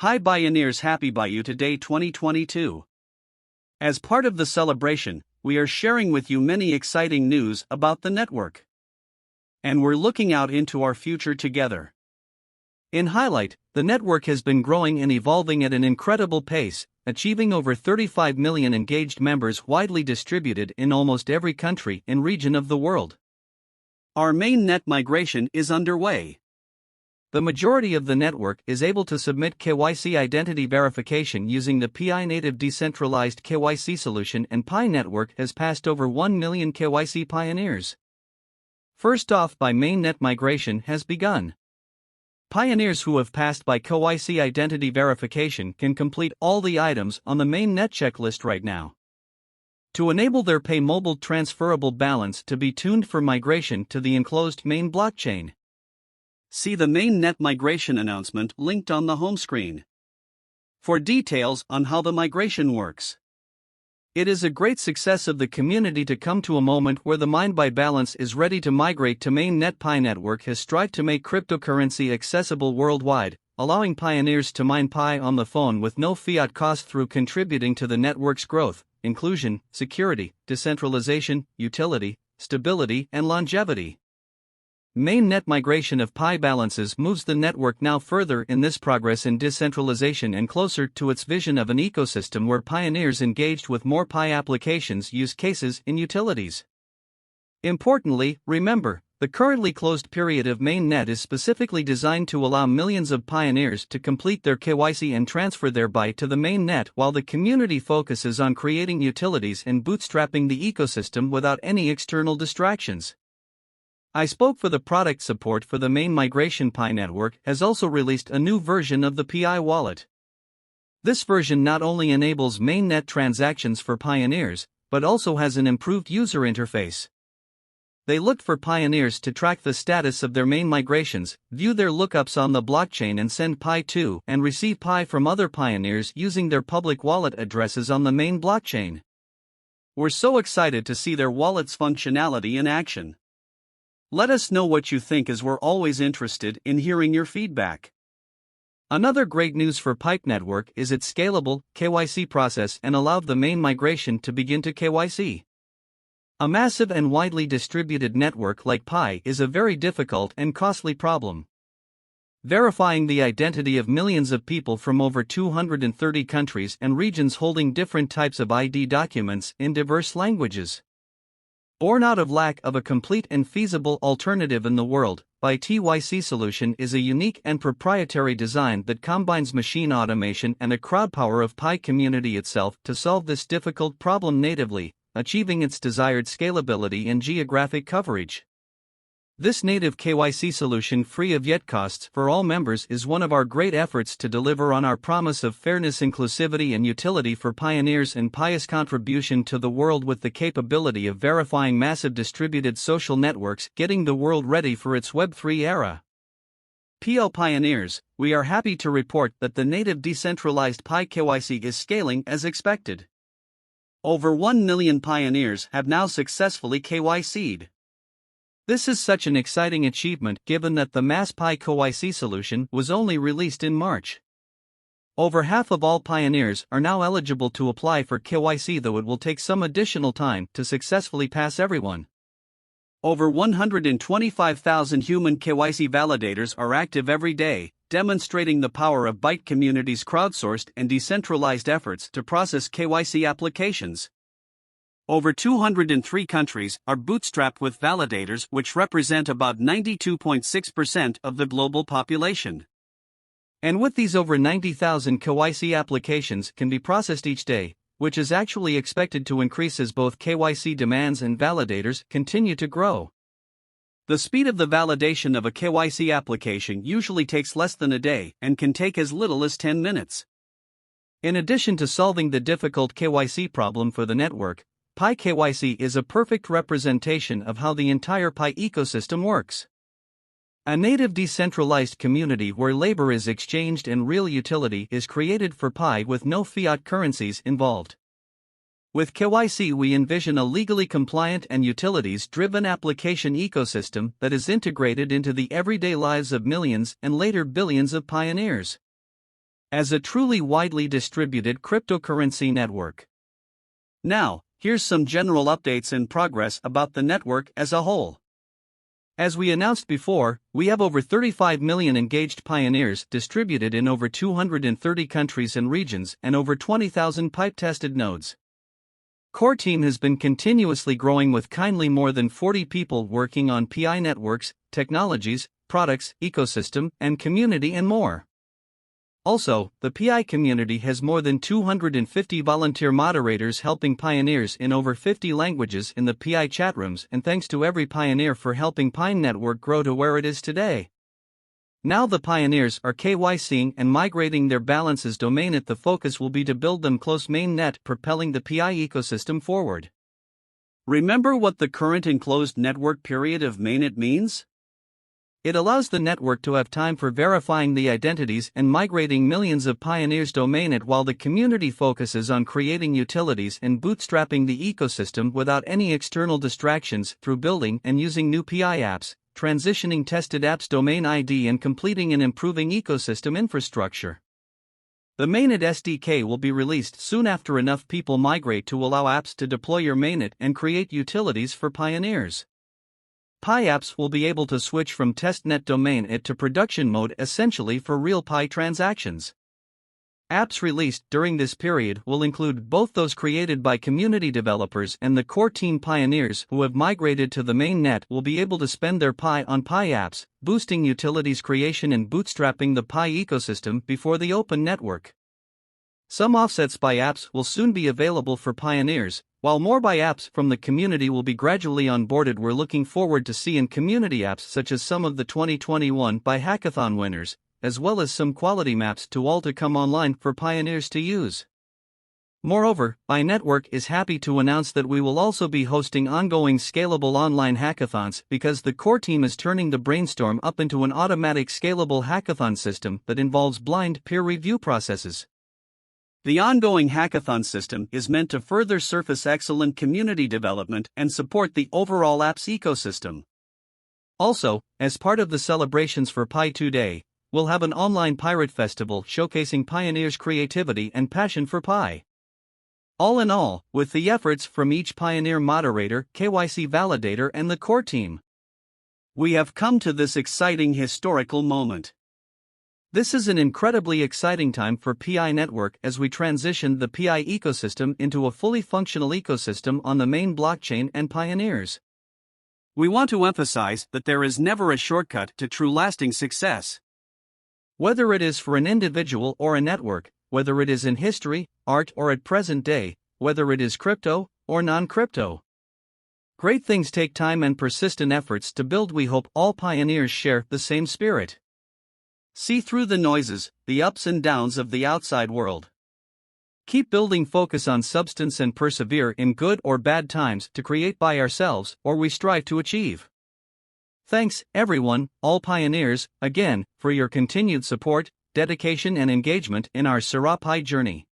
Hi Pioneers, happy Bayou Day 2022. As part of the celebration, we are sharing with you many exciting news about the network. And we're looking out into our future together. In highlight, the network has been growing and evolving at an incredible pace, achieving over 35 million engaged members widely distributed in almost every country and region of the world. Our main net migration is underway. The majority of the network is able to submit KYC identity verification using the Pi native decentralized KYC solution, and Pi network has passed over 1 million KYC pioneers. First off, by mainnet migration has begun. Pioneers who have passed by KYC identity verification can complete all the items on the mainnet checklist right now. To enable their Pay mobile transferable balance to be tuned for migration to the enclosed main blockchain. See the mainnet migration announcement linked on the home screen for details on how the migration works. It is a great success of the community to come to a moment where the Mine by Balance is ready to migrate to mainnet. Pi network has strived to make cryptocurrency accessible worldwide, allowing pioneers to mine Pi on the phone with no fiat cost, through contributing to the network's growth, inclusion, security, decentralization, utility, stability, and longevity. Mainnet migration of Pi balances moves the network now further in this progress in decentralization and closer to its vision of an ecosystem where pioneers engaged with more Pi applications, use cases, and utilities. Importantly, remember, the currently closed period of mainnet is specifically designed to allow millions of pioneers to complete their KYC and transfer thereby to the mainnet, while the community focuses on creating utilities and bootstrapping the ecosystem without any external distractions. I spoke for the product support for the main migration. Pi network has also released a new version of the Pi wallet. This version not only enables mainnet transactions for pioneers, but also has an improved user interface. They looked for pioneers to track the status of their main migrations, view their lookups on the blockchain, and send Pi to and receive Pi from other pioneers using their public wallet addresses on the main blockchain. We're so excited to see their wallet's functionality in action. Let us know what you think, as we're always interested in hearing your feedback. Another great news for Pi network is its scalable KYC process and allowed the main migration to begin to KYC. A massive and widely distributed network like Pi is a very difficult and costly problem. Verifying the identity of millions of people from over 230 countries and regions holding different types of ID documents in diverse languages. Born out of lack of a complete and feasible alternative in the world, Pi TYC solution is a unique and proprietary design that combines machine automation and the crowdpower of Pi community itself to solve this difficult problem natively, achieving its desired scalability and geographic coverage. This native KYC solution, free of yet costs for all members, is one of our great efforts to deliver on our promise of fairness, inclusivity, and utility for pioneers, and Pi's contribution to the world with the capability of verifying massive distributed social networks, getting the world ready for its Web3 era. PL pioneers, we are happy to report that the native decentralized Pi KYC is scaling as expected. Over 1 million pioneers have now successfully KYC'd. This is such an exciting achievement given that the mass Pi KYC solution was only released in March. Over half of all pioneers are now eligible to apply for KYC, though it will take some additional time to successfully pass everyone. Over 125,000 human KYC validators are active every day, demonstrating the power of Byte community's crowdsourced and decentralized efforts to process KYC applications. Over 203 countries are bootstrapped with validators, which represent about 92.6% of the global population. And with these, over 90,000 KYC applications can be processed each day, which is actually expected to increase as both KYC demands and validators continue to grow. The speed of the validation of a KYC application usually takes less than a day and can take as little as 10 minutes. In addition to solving the difficult KYC problem for the network, Pi KYC is a perfect representation of how the entire Pi ecosystem works. A native decentralized community where labor is exchanged and real utility is created for Pi with no fiat currencies involved. With KYC, we envision a legally compliant and utilities-driven application ecosystem that is integrated into the everyday lives of millions and later billions of pioneers. as a truly widely distributed cryptocurrency network. Now, here's some general updates and progress about the network as a whole. As we announced before, we have over 35 million engaged pioneers distributed in over 230 countries and regions and over 20,000 pipe-tested nodes. Core team has been continuously growing with kindly more than 40 people working on PI networks, technologies, products, ecosystem, and community and more. Also, the PI community has more than 250 volunteer moderators helping pioneers in over 50 languages in the PI chatrooms, and thanks to every pioneer for helping Pine Network grow to where it is today. Now the pioneers are KYCing and migrating their balances domain. The focus will be to build them close mainnet, propelling the PI ecosystem forward. Remember what the current enclosed network period of mainnet means? It allows the network to have time for verifying the identities and migrating millions of pioneers domain while the community focuses on creating utilities and bootstrapping the ecosystem without any external distractions through building and using new PI apps, transitioning tested apps domain ID and completing and improving ecosystem infrastructure. The mainnet SDK will be released soon after enough people migrate to allow apps to deploy your mainnet and create utilities for pioneers. Pi apps will be able to switch from testnet domain to production mode essentially for real Pi transactions. Apps released during this period will include both those created by community developers and the core team pioneers who have migrated to the mainnet will be able to spend their Pi on Pi apps, boosting utilities creation and bootstrapping the Pi ecosystem before the open network. Some offsets by apps will soon be available for pioneers, while more by apps from the community will be gradually onboarded. We're looking forward to seeing community apps such as some of the 2021 by Hackathon winners, as well as some quality maps to all to come online for pioneers to use. Moreover, Pi Network is happy to announce that we will also be hosting ongoing scalable online hackathons because the core team is turning the brainstorm up into an automatic scalable hackathon system that involves blind peer review processes. The ongoing hackathon system is meant to further surface excellent community development and support the overall apps ecosystem. Also, as part of the celebrations for Pi 2 Day, we'll have an online pirate festival showcasing pioneers' creativity and passion for Pi. All in all, with the efforts from each pioneer moderator, KYC validator and the core team, we have come to this exciting historical moment. This is an incredibly exciting time for PI Network as we transition the PI ecosystem into a fully functional ecosystem on the main blockchain and pioneers. We want to emphasize that there is never a shortcut to true lasting success. Whether it is for an individual or a network, whether it is in history, art, or at present day, whether it is crypto or non-crypto. Great things take time and persistent efforts to build. We hope all pioneers share the same spirit. See through the noises, the ups and downs of the outside world. Keep building, focus on substance and persevere in good or bad times to create by ourselves or we strive to achieve. Thanks, everyone, all pioneers, again, for your continued support, dedication and engagement in our Sera Pi journey.